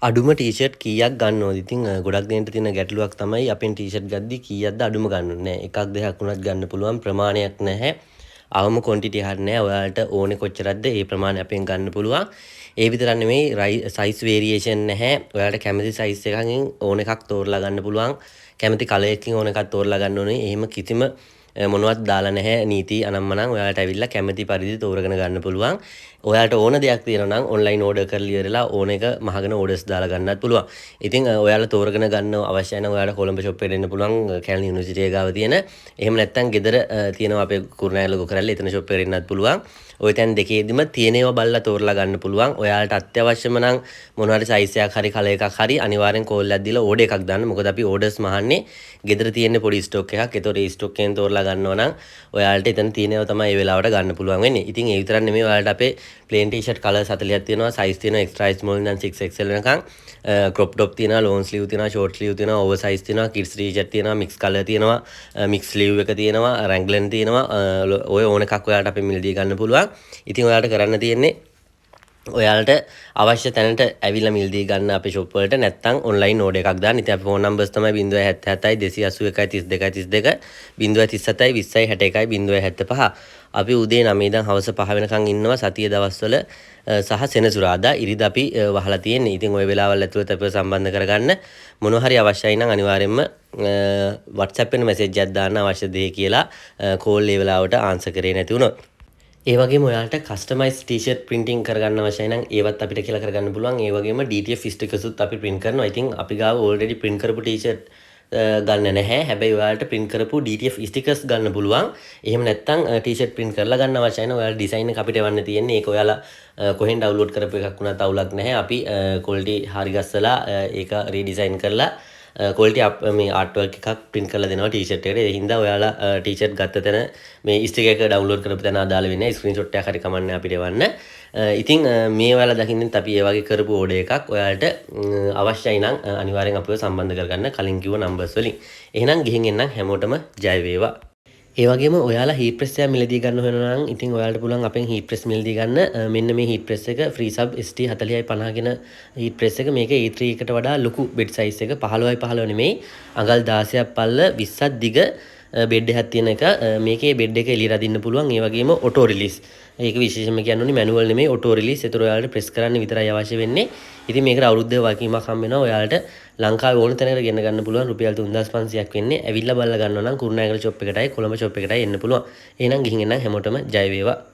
අඩුම ටීෂර්ට් කීයක් ගන්නවද? ඉතින් ගොඩක් දෙනෙට තියෙන ගැටලුවක් තමයි අපෙන් ටීෂර්ට් ගද්දි කීයක්ද අඩුම ගන්න ඕනේ. එකක් දෙකක් වුණත් ගන්න පුළුවන් ප්‍රමාණයක් නැහැ. අවම ක්වොන්ටිටි හරිය නැහැ. ඔයාලට ඕනේ කොච්චරක්ද ඒ ප්‍රමාණය අපෙන් ගන්න පුළුවන්. ඒ විතරක් නෙමෙයි සයිස් වේරියේෂන් නැහැ. ඔයාලට කැමති සයිස් එකකින් ඕන එකක් තෝරලා ගන්න පුළුවන්. කැමති කලර් එකකින් ඕන එකක් තෝරලා ගන්න ඕනේ. එහෙම කිසිම මොනවත් දාලා නැහැ නීති අනම්මනම් ඔයාලට ඇවිල්ලා කැමති පරිදි තෝරගෙන ගන්න පුළුවන්. ඔයාලට ඕන දෙයක් තියෙනවා නම් ඔන්ලයින් ඕඩර් කරලා ඉවරලා ඕන එක මහගෙන ඕඩර්ස් දාලා ගන්නත් පුළුවන්. ඉතින් ඔයාලා තෝරගෙන ගන්න අවශ්‍යයි නම් ඔයාලා කොළඹ ෂොප් එකට එන්න පුළුවන් කැලණි යුනිවර්සිටි එක ගාව තියෙන. එහෙම නැත්නම් ගෙදර තියෙනවා අපේ කුරුණෑගල ලොකු කරල්ල එතන ෂොප් එකට එන්නත් පුළුවන්. ওই තැන් දෙකේදීම තියෙනේව බලලා තෝරලා ගන්න පුළුවන්. ඔයාලට අත්‍යවශ්‍යම නම් මොනවා හරි සයිස් එකක් හරි කලර් එකක් හරි අනිවාර්යෙන් කෝල් එකක් දීලා ඕඩර් එකක් දාන්න. මොකද අපි ඕඩර්ස් මහන්නේ ගෙදර තියෙන පොඩි ස්ටොක් එකක්. ඒතකොට ඒ ස්ටොක් එකෙන් තෝරලා ගන්නවා නම් ඔයාලට එතන තියෙනව තමයි ඒ වෙලාවට ගන්න පුළුවන් වෙන්නේ. ඉතින් ඒ විතරක් නෙමෙයි ඔයාලට අපේ ප්ලේන් ටී-ෂර්ට් කලර්ස් 40ක් තියෙනවා. සයිස් තියෙනවා එක්ස්ට්‍රා ස්මෝල් ඉඳන් 6XL වෙනකන්. ක්‍රොප් টොප් තියෙනවා, ලෝන් ස්ලීව් තියෙනවා, ෂෝට් ස්ලීව් තියෙනවා, ඕවර් සයිස් තියෙනවා, කිඩ්ස් ටී-ෂර්ට් තියෙනවා, මික්ස් කලර් තියෙනවා, මික්ස් ස්ලීව් එක තියෙනවා, රැග්ලන් තියෙනවා. ඔය ඕන එකක් ඔයාලට අපේ මිලදී ගන්න පුළුවන්. ඉතින් ඔයාලට කරන්න තියෙන්නේ ඔයාලට අවශ්‍ය තැනට ඇවිල්ලා මිලදී ගන්න අපේ ෂොප් වලට නැත්නම් ඔන්ලයින් ඕඩර් එකක් දාන්න. ඉතින් අපේ ෆෝන් නම්බර්ස් තමයි 077 281 32 32 037 20 61 075. අපි උදේ 9 ඉඳන් හවස 5 වෙනකන් ඉන්නවා සතිය දවස්වල සහ සෙනසුරාදා ඉරිදා අපි වහලා තියෙන්නේ. ඉතින් ওই වෙලාවල් ඇතුළත අපිව සම්බන්ධ කරගන්න මොනවා හරි අවශ්‍යයි නම් අනිවාර්යයෙන්ම WhatsApp එකේ මැසේජ් එකක් දාන්න අවශ්‍ය දේ කියලා කෝල් ඒ වෙලාවට ආන්සර් කරේ නැති වුණොත්. ඒ වගේම ඔයාලට කස්ටමයිස් ටී-ෂර්ට් printing කරගන්න අවශ්‍යයි නම් ඒවත් අපිට කියලා කරගන්න පුළුවන්. ඒ වගේම DTF stickers අපි print කරනවා. ඉතින් අපි ගාව already print කරපු ටී-ෂර්ට් ගන්න නැහැ. හැබැයි ඔයාලට print කරපු DTF stickers ගන්න පුළුවන්. එහෙම නැත්නම් ටී-ෂර්ට් print කරලා ගන්න අවශ්‍යයි නම් ඔයාලා design එක අපිට එවන්න තියෙන්නේ. ඒක ඔයාලා කොහෙන් download කරපු එකක් වුණත් අවුලක් නැහැ. අපි quality හරි ගස්සලා ඒක redesign කරලා quality මේ artwork එකක් print කරලා දෙනවා t-shirt එකට. ඒ හින්දා ඔයාලා t-shirt ගත්ත තැන මේ sticker එක download කරපු තැන අදාළ වෙන්නේ screenshot එකක් හරි කමන්නේ අපිට එවන්න. ඉතින් මේ ඔයාලා දකින්නෙත් අපි ඒ වගේ කරපු order එකක් ඔයාලට අවශ්‍යයි නම් අනිවාර්යෙන් අපිව සම්බන්ධ කරගන්න කලින් කිව්ව numbers වලින්. එහෙනම් ගිහින් එන්නම් හැමෝටම ජය වේවා. ඒ වගේම ඔයාලා heat press එක මිලදී ගන්න වෙනවා නම් ඉතින් ඔයාලට පුළුවන් අපෙන් heat press මිලදී ගන්න. මෙන්න මේ heat press එක free sub ST 40/50 කියන heat press එක. මේක A3 එකට වඩා ලොකු bed size එක 15/15 නෙමෙයි අඟල් 16ක් පල්ල 20ක් දිග බෙඩ් එකක් තියෙන එක. මේකේ බෙඩ් එක එළිය රදින්න පුළුවන්. ඒ වගේම auto release. ඒක විශේෂයෙන්ම කියන්න ඕනේ manual නෙමෙයි auto release. ඒතර ඔයාලට press කරන්න විතරයි අවශ්‍ය වෙන්නේ. ඉතින් මේකට අවුරුද්දේ වගකීමක් හම්බ වෙනවා. ඔයාලට ලංකාවේ ඕන තැනකට ගෙන ගන්න පුළුවන්. රුපියල් 3500ක් වෙන්නේ. ඇවිල්ලා බලලා ගන්නවා නම් කුරුණෑගල shop එකටයි කොළඹ shop එකටයි එන්න පුළුවන්. එහෙනම් ගිහින් එන්න හැමෝටම ජය වේවා.